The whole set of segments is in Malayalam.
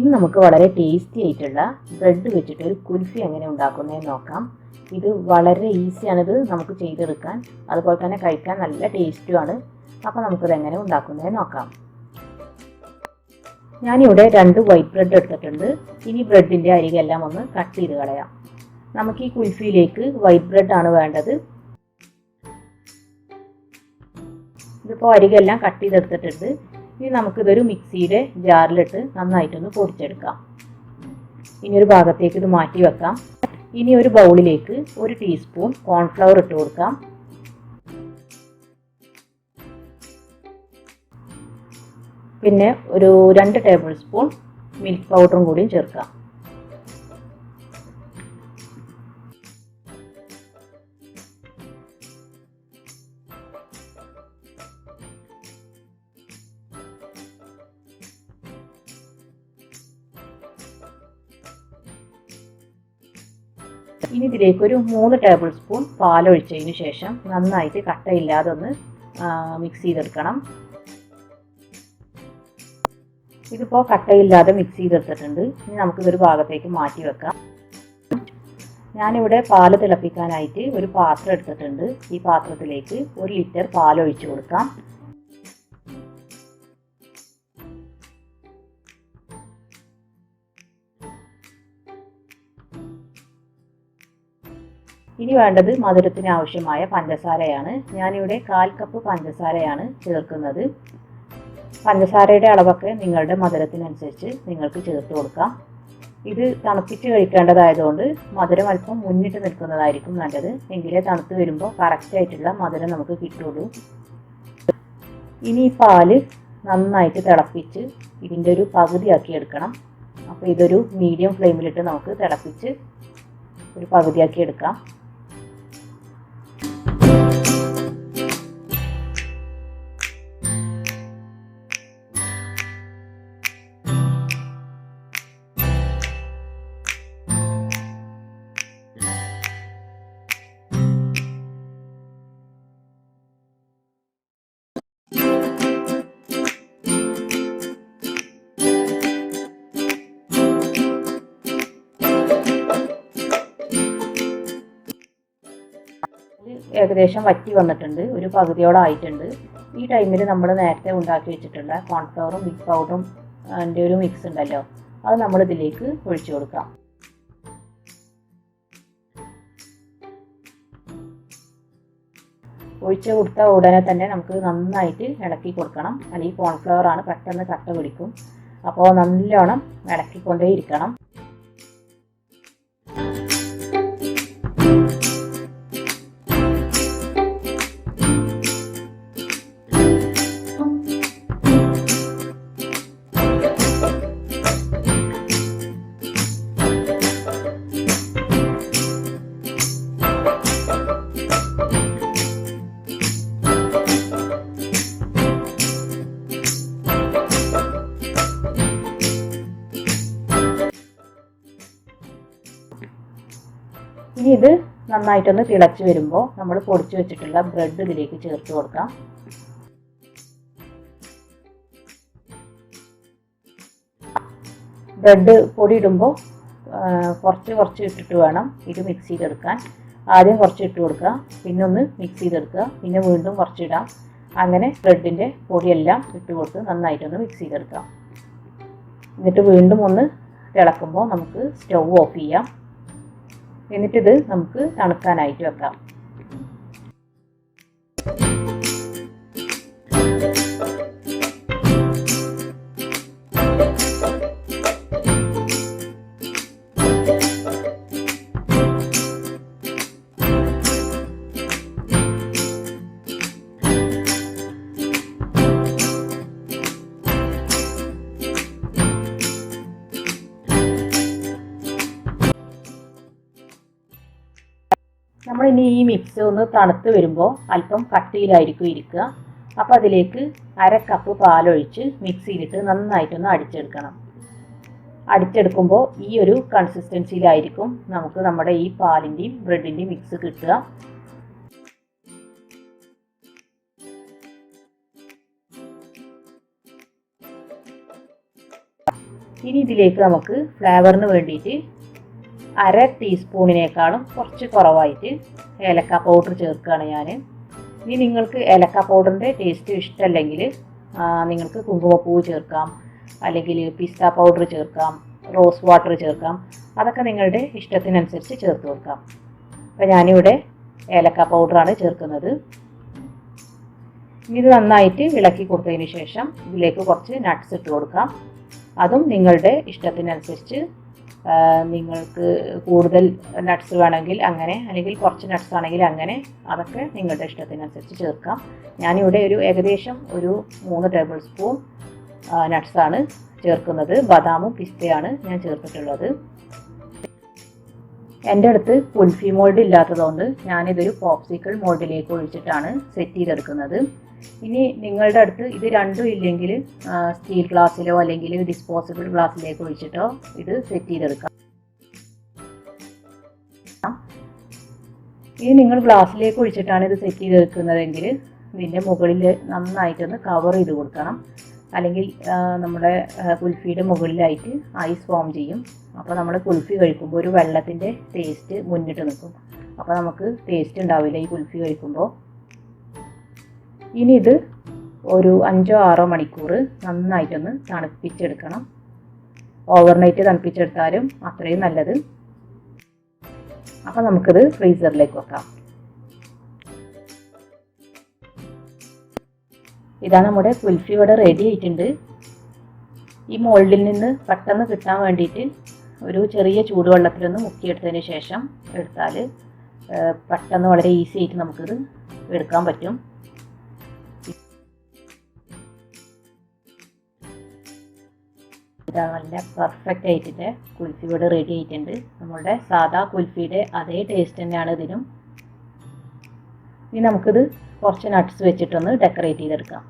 ഇനി നമുക്ക് വളരെ ടേസ്റ്റി ആയിട്ടുള്ള ബ്രെഡ് വെച്ചിട്ട് ഒരു കുൽഫി എങ്ങനെ ഉണ്ടാക്കുന്നതെന്ന് നോക്കാം. ഇത് വളരെ ഈസിയാണിത് നമുക്ക് ചെയ്തെടുക്കാൻ, അതുപോലെ തന്നെ കഴിക്കാൻ നല്ല ടേസ്റ്റുമാണ്. അപ്പോൾ നമുക്കിത് എങ്ങനെ ഉണ്ടാക്കുന്നതെന്ന് നോക്കാം. ഞാനിവിടെ 2 വൈറ്റ് ബ്രെഡ് എടുത്തിട്ടുണ്ട്. ഇനി ബ്രെഡിൻ്റെ അരികെല്ലാം ഒന്ന് കട്ട് ചെയ്ത് കളയാം. നമുക്ക് ഈ കുൽഫിയിലേക്ക് വൈറ്റ് ബ്രെഡാണ് വേണ്ടത്. ഇതിപ്പോൾ അരികെല്ലാം കട്ട് ചെയ്തെടുത്തിട്ടുണ്ട്. ഇനി നമുക്കിതൊരു മിക്സിയുടെ ജാറിലിട്ട് നന്നായിട്ടൊന്ന് പൊടിച്ചെടുക്കാം. ഇനി ഒരു ഭാഗത്തേക്ക് ഇത് മാറ്റി വെക്കാം. ഇനി ഒരു ബൗളിലേക്ക് 1 ടീസ്പൂൺ കോൺഫ്ലവർ ഇട്ട് കൊടുക്കാം. പിന്നെ ഒരു 2 ടേബിൾ സ്പൂൺ മിൽക്ക് പൗഡറും കൂടിയും ചേർക്കാം. ഇനി ഇതിലേക്ക് ഒരു 3 ടേബിൾ സ്പൂൺ പാലൊഴിച്ചതിന് ശേഷം നന്നായിട്ട് കട്ടയില്ലാതെ ഒന്ന് മിക്സ് ചെയ്തെടുക്കണം. ഇതിപ്പോൾ കട്ടയില്ലാതെ മിക്സ് ചെയ്തെടുത്തിട്ടുണ്ട്. ഇനി നമുക്കിതൊരു ഭാഗത്തേക്ക് മാറ്റി വെക്കാം. ഞാനിവിടെ പാല് തിളപ്പിക്കാനായിട്ട് ഒരു പാത്രം എടുത്തിട്ടുണ്ട്. ഈ പാത്രത്തിലേക്ക് 1 ലിറ്റർ പാലൊഴിച്ച് കൊടുക്കാം. ഇനി വേണ്ടത് മധുരത്തിന് ആവശ്യമായ പഞ്ചസാരയാണ്. ഞാനിവിടെ 1/4 കപ്പ് പഞ്ചസാരയാണ് ചേർക്കുന്നത്. പഞ്ചസാരയുടെ അളവൊക്കെ നിങ്ങളുടെ മധുരത്തിനനുസരിച്ച് നിങ്ങൾക്ക് ചേർത്ത് കൊടുക്കാം. ഇത് തണുപ്പിച്ച് കഴിക്കേണ്ടതായതുകൊണ്ട് മധുരം അല്പം മുന്നിട്ട് നിൽക്കുന്നതായിരിക്കും നല്ലത്. എങ്കിലേ തണുത്ത് വരുമ്പോൾ കറക്റ്റായിട്ടുള്ള മധുരം നമുക്ക് കിട്ടുള്ളൂ. ഇനി ഈ പാല് നന്നായിട്ട് തിളപ്പിച്ച് ഇതിൻ്റെ ഒരു പകുതിയാക്കി എടുക്കണം. അപ്പോൾ ഇതൊരു മീഡിയം ഫ്ലെയിമിലിട്ട് നമുക്ക് തിളപ്പിച്ച് ഒരു പകുതിയാക്കി എടുക്കാം. ഏകദേശം വറ്റി വന്നിട്ടുണ്ട്, ഒരു പകുതിയോളം ആയിട്ടുണ്ട്. ഈ ടൈമിൽ നമ്മൾ നേരത്തെ ഉണ്ടാക്കി വെച്ചിട്ടുള്ള കോൺഫ്ലവറും മിൽക്ക് പൗഡറും അതിൻ്റെ ഒരു മിക്സ് ഉണ്ടല്ലോ, അത് നമ്മൾ ഇതിലേക്ക് ഒഴിച്ചു കൊടുക്കാം. ഒഴിച്ച് കൊടുത്ത ഉടനെ തന്നെ നമുക്ക് നന്നായിട്ട് ഇളക്കി കൊടുക്കണം. അല്ലെങ്കിൽ കോൺഫ്ലവറാണ് പെട്ടെന്ന് കട്ട പിടിക്കും. അപ്പോൾ നല്ലോണം ഇളക്കിക്കൊണ്ടേ ഇരിക്കണം. ഇനി ഇത് നന്നായിട്ടൊന്ന് തിളച്ച് വരുമ്പോൾ നമ്മൾ പൊടിച്ചു വെച്ചിട്ടുള്ള ബ്രെഡ് ഇതിലേക്ക് ചേർത്ത് കൊടുക്കാം. ബ്രെഡ് പൊടി ഇടുമ്പോൾ കുറച്ച് ഇട്ടിട്ട് വേണം ഇത് മിക്സ് ചെയ്തെടുക്കാൻ. ആദ്യം കുറച്ച് ഇട്ട് കൊടുക്കുക, പിന്നെ ഒന്ന് മിക്സ് ചെയ്തെടുക്കുക, പിന്നെ വീണ്ടും കുറച്ചിടാം. അങ്ങനെ ബ്രെഡിൻ്റെ പൊടിയെല്ലാം ഇട്ട് കൊടുത്ത് നന്നായിട്ടൊന്ന് മിക്സ് ചെയ്തെടുക്കാം. എന്നിട്ട് വീണ്ടും ഒന്ന് തിളക്കുമ്പോൾ നമുക്ക് സ്റ്റൗ ഓഫ് ചെയ്യാം. എന്നിട്ടിത് നമുക്ക് തണുക്കാനായിട്ട് വെക്കാം. നമ്മളിനി ഈ മിക്സ് ഒന്ന് തണുത്ത് വരുമ്പോൾ അല്പം കട്ടിയിലായിരിക്കും ഇരിക്കുക. അപ്പോൾ അതിലേക്ക് 1/2 കപ്പ് പാലൊഴിച്ച് മിക്സിയിലിട്ട് നന്നായിട്ടൊന്ന് അടിച്ചെടുക്കണം. അടിച്ചെടുക്കുമ്പോൾ ഈ ഒരു കൺസിസ്റ്റൻസിയിലായിരിക്കും നമുക്ക് നമ്മുടെ ഈ പാലിൻ്റെയും ബ്രെഡിൻ്റെയും മിക്സ് കിട്ടുക. ഇനി ഇതിലേക്ക് നമുക്ക് ഫ്ലേവറിന് വേണ്ടിയിട്ട് 1/2 ടീസ്പൂണിനേക്കാളും കുറച്ച് കുറവായിട്ട് ഏലക്ക പൗഡർ ചേർക്കുകയാണ് ഞാൻ. ഇനി നിങ്ങൾക്ക് ഏലക്ക പൗഡറിൻ്റെ ടേസ്റ്റ് ഇഷ്ടമല്ലെങ്കിൽ നിങ്ങൾക്ക് കുങ്കുമപ്പൂവ് ചേർക്കാം, അല്ലെങ്കിൽ പിസ്ത പൗഡർ ചേർക്കാം, റോസ് വാട്ടർ ചേർക്കാം. അതൊക്കെ നിങ്ങളുടെ ഇഷ്ടത്തിനനുസരിച്ച് ചേർത്ത് കൊടുക്കാം. അപ്പോൾ ഞാനിവിടെ ഏലക്ക പൗഡറാണ് ചേർക്കുന്നത്. ഇത് നന്നായിട്ട് ഇളക്കി കൊടുത്തതിന് ശേഷം ഇതിലേക്ക് കുറച്ച് നട്ട്സ് ഇട്ട് കൊടുക്കാം. അതും നിങ്ങളുടെ ഇഷ്ടത്തിനനുസരിച്ച്, നിങ്ങൾക്ക് കൂടുതൽ നട്ട്സ് വേണമെങ്കിൽ അങ്ങനെ, അല്ലെങ്കിൽ കുറച്ച് നട്ട്സ് ആണെങ്കിൽ അങ്ങനെ, അതൊക്കെ നിങ്ങളുടെ ഇഷ്ടത്തിനനുസരിച്ച് ചേർക്കാം. ഞാനിവിടെ ഏകദേശം ഒരു 3 ടേബിൾ സ്പൂൺ നട്ട്സാണ് ചേർക്കുന്നത്. ബദാമും പിസ്തയാണ് ഞാൻ ചേർത്തിട്ടുള്ളത്. എൻ്റെ അടുത്ത് കുൽഫി മോൾഡ് ഇല്ലാത്തതുകൊണ്ട് ഞാനിതൊരു പോപ്സിക്കിൾ മോൾഡിലേക്ക് ഒഴിച്ചിട്ടാണ് സെറ്റ് ചെയ്തെടുക്കുന്നത്. ഇനി നിങ്ങളുടെ അടുത്ത് ഇത് രണ്ടും ഇല്ലെങ്കിൽ സ്റ്റീൽ ഗ്ലാസ്സിലോ അല്ലെങ്കിൽ ഡിസ്പോസിബിൾ ഗ്ലാസ്സിലേക്ക് ഒഴിച്ചിട്ടോ ഇത് സെറ്റ് ചെയ്തെടുക്കാം. ഇനി നിങ്ങൾ ഗ്ലാസ്സിലേക്ക് ഒഴിച്ചിട്ടാണ് ഇത് സെറ്റ് ചെയ്തെടുക്കുന്നതെങ്കിൽ ഇതിൻ്റെ മുകളിൽ നന്നായിട്ടൊന്ന് കവർ ചെയ്ത് കൊടുക്കണം. അല്ലെങ്കിൽ നമ്മുടെ കുൽഫിയുടെ മുകളിലായിട്ട് ഐസ് ഫോം ചെയ്യും. അപ്പോൾ നമ്മൾ കുൽഫി കഴിക്കുമ്പോൾ ഒരു വെള്ളത്തിൻ്റെ ടേസ്റ്റ് മുന്നിട്ട് നിൽക്കും. അപ്പോൾ നമുക്ക് ടേസ്റ്റ് ഉണ്ടാവില്ല ഈ കുൽഫി കഴിക്കുമ്പോൾ. ഇനി ഇത് ഒരു 5-6 മണിക്കൂർ നന്നായിട്ടൊന്ന് തണുപ്പിച്ചെടുക്കണം. ഓവർനൈറ്റ് തണുപ്പിച്ചെടുത്താലും അത്രയും നല്ലത്. അപ്പോൾ നമുക്കിത് ഫ്രീസറിലേക്ക് വെക്കാം. ഇതാ നമ്മുടെ കുൽഫി ഇവിടെ റെഡി ആയിട്ടുണ്ട്. ഈ മോൾഡിൽ നിന്ന് പെട്ടെന്ന് കിട്ടാൻ വേണ്ടിയിട്ട് ഒരു ചെറിയ ചൂടുവെള്ളത്തിലൊന്ന് മുക്കിയെടുത്തതിന് ശേഷം എടുത്താൽ പെട്ടെന്ന് വളരെ ഈസി ആയിട്ട് നമുക്കിത് എടുക്കാൻ പറ്റും. ഇതാ നല്ല പെർഫെക്റ്റ് ആയിട്ടിൻ്റെ കുൽഫി ഇവിടെ റെഡി ആയിട്ടുണ്ട്. നമ്മളുടെ സാധാ കുൽഫിയുടെ അതേ ടേസ്റ്റ് തന്നെയാണ് ഇതിനും. ഇനി നമുക്കിത് കുറച്ച് നട്ട്സ് വെച്ചിട്ടൊന്ന് ഡെക്കറേറ്റ് ചെയ്തെടുക്കാം.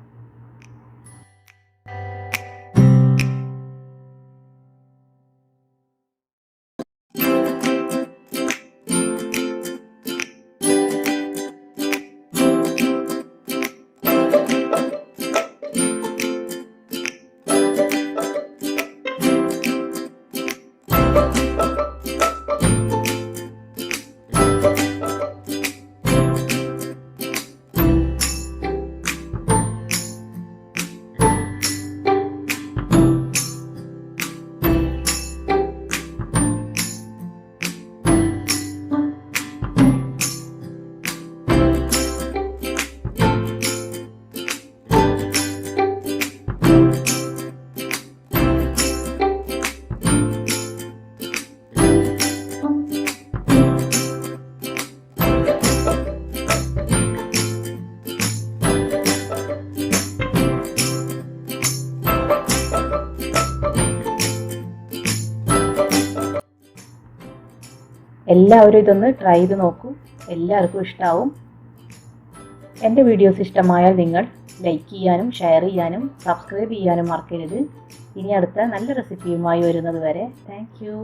എല്ലാവരും ഇതൊന്ന് ട്രൈ ചെയ്ത് നോക്കൂ. എല്ലാവർക്കും ഇഷ്ടമാവും. എൻ്റെ വീഡിയോസ് ഇഷ്ടമായാൽ നിങ്ങൾ ലൈക്ക് ചെയ്യാനും ഷെയർ ചെയ്യാനും സബ്സ്ക്രൈബ് ചെയ്യാനും മറക്കരുത്. ഇനി അടുത്ത നല്ല റെസിപ്പിയുമായി വരുന്നത് വരെ താങ്ക് യു.